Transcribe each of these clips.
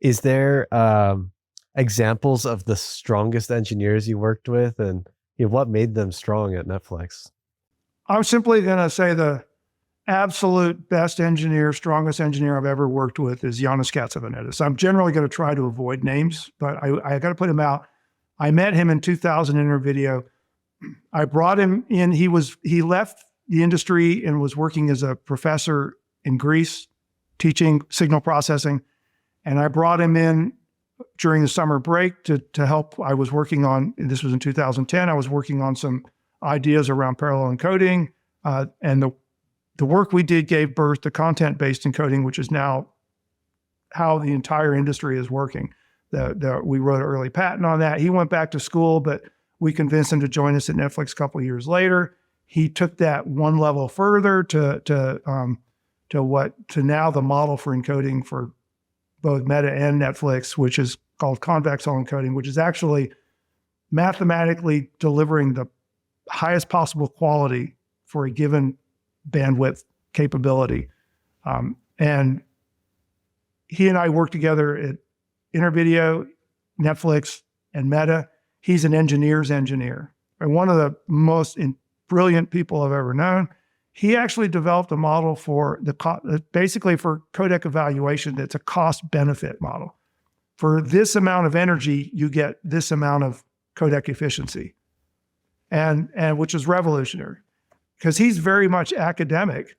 Is there examples of the strongest engineers you worked with, and what made them strong at Netflix? I'm simply going to say the absolute best engineer, strongest engineer I've ever worked with is Giannis Katsavanitis. I'm generally going to try to avoid names, but I got to put him out. I met him in 2000 in a video. I brought him in. He left the industry and was working as a professor in Greece, teaching signal processing. And I brought him in during the summer break to help. I was working on, this was in 2010, I was working on some ideas around parallel encoding. And the work we did gave birth to content-based encoding, which is now how the entire industry is working. We wrote an early patent on that. He went back to school, but we convinced him to join us at Netflix a couple of years later. He took that one level further to now the model for encoding for both Meta and Netflix, which is called convex hull encoding, which is actually mathematically delivering the highest possible quality for a given bandwidth capability. And he and I worked together at InterVideo, Netflix, and Meta. He's an engineer's engineer and one of the most brilliant people I've ever known. He actually developed a model for basically for codec evaluation. That's a cost benefit model. For this amount of energy, you get this amount of codec efficiency, and which is revolutionary because he's very much academic.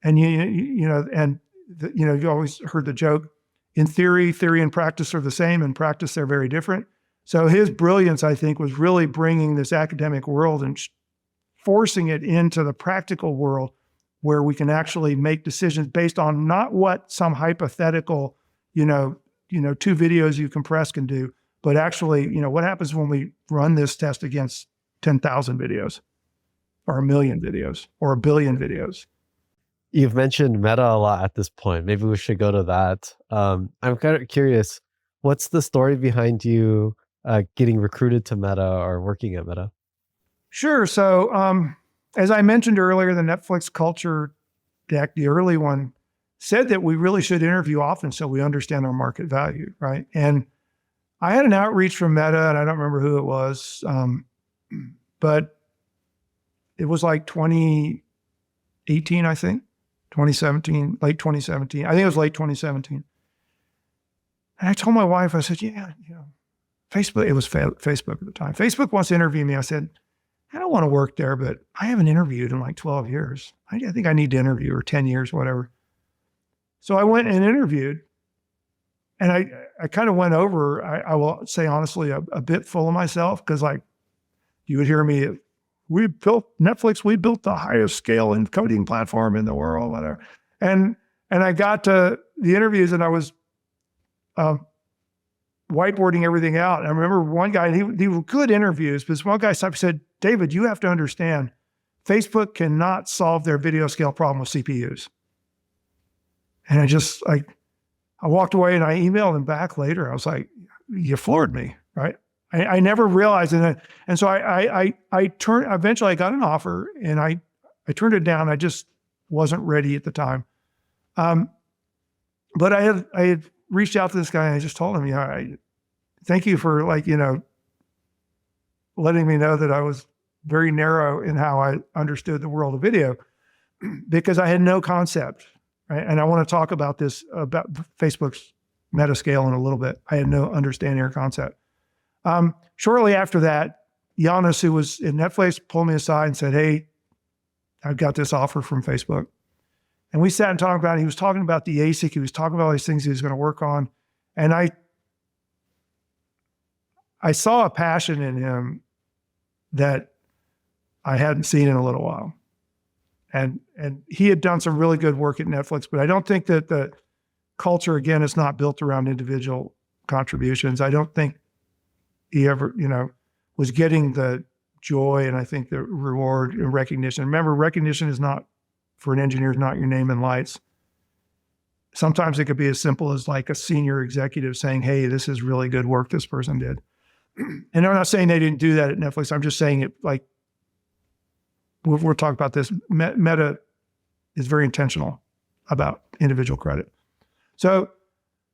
And you've always heard the joke, in theory and practice are the same. In practice, they're very different. So his brilliance, I think, was really bringing this academic world and forcing it into the practical world where we can actually make decisions based on not what some hypothetical, two videos you compress can do, but actually, what happens when we run this test against 10,000 videos or 1 million videos or 1 billion videos. You've mentioned Meta a lot at this point. Maybe we should go to that. I'm kind of curious, what's the story behind you getting recruited to Meta or working at Meta? Sure. So as I mentioned earlier, the Netflix culture deck, the early one, said that we really should interview often so we understand our market value, right? And I had an outreach from Meta, and I don't remember who it was, but it was like 2018, I think, 2017, late 2017. I think it was late 2017. And I told my wife, I said, Facebook, it was Facebook at the time. Facebook wants to interview me. I said, I don't want to work there, but I haven't interviewed in like 12 years. I think I need to interview, or 10 years, whatever. So I went and interviewed, and I kind of went over, I will say honestly, a bit full of myself, because like you would hear me, we built the highest scale encoding platform in the world, whatever. And I got to the interviews and I was whiteboarding everything out. And I remember one guy, he were good interviews, but this one guy said, David, you have to understand, Facebook cannot solve their video scale problem with CPUs. And I walked away and I emailed him back later. I was like, you floored me, right? I never realized it. And so eventually I got an offer and I turned it down. I just wasn't ready at the time. But I had reached out to this guy and I just told him, thank you for letting me know that I was very narrow in how I understood the world of video, because I had no concept, right? And I want to talk about this, about Facebook's metascale in a little bit. I had no understanding or concept. Shortly after that, Giannis, who was in Netflix, pulled me aside and said, hey, I've got this offer from Facebook. And we sat and talked about it. He was talking about the ASIC. He was talking about all these things he was going to work on. And I saw a passion in him that I hadn't seen in a little while. And he had done some really good work at Netflix, but I don't think that the culture, again, is not built around individual contributions. I don't think he ever, was getting the joy and I think the reward and recognition. Remember, recognition is not, for an engineer, is not your name and lights. Sometimes it could be as simple as like a senior executive saying, hey, this is really good work this person did. And I'm not saying they didn't do that at Netflix. I'm just saying it like, we'll talk about this. Meta is very intentional about individual credit. So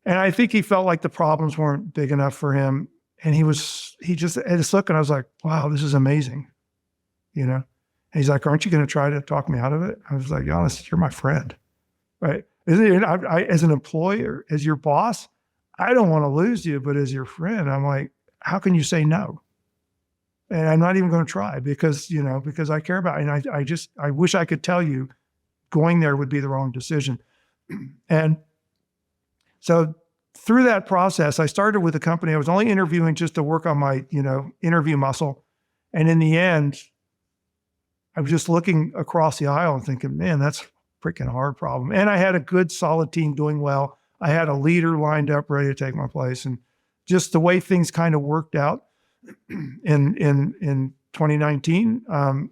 And I think he felt like the problems weren't big enough for him. And he just had this look, and I was like, wow, this is amazing. And he's like, aren't you going to try to talk me out of it? I was like, Giannis, you're my friend, right? As an employer, as your boss, I don't want to lose you, but as your friend, I'm like, how can you say no? And I'm not even going to try because I care about it. And I wish I could tell you going there would be the wrong decision. And so through that process, I started with a company. I was only interviewing just to work on my, interview muscle. And in the end, I was just looking across the aisle and thinking, man, that's a freaking hard problem. And I had a good, solid team doing well. I had a leader lined up ready to take my place. And just the way things kind of worked out in 2019, I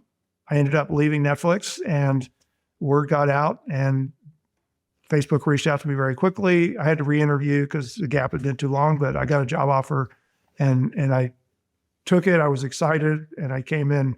ended up leaving Netflix, and word got out, and Facebook reached out to me very quickly. I had to re-interview because the gap had been too long, but I got a job offer, and I took it. I was excited, and I came in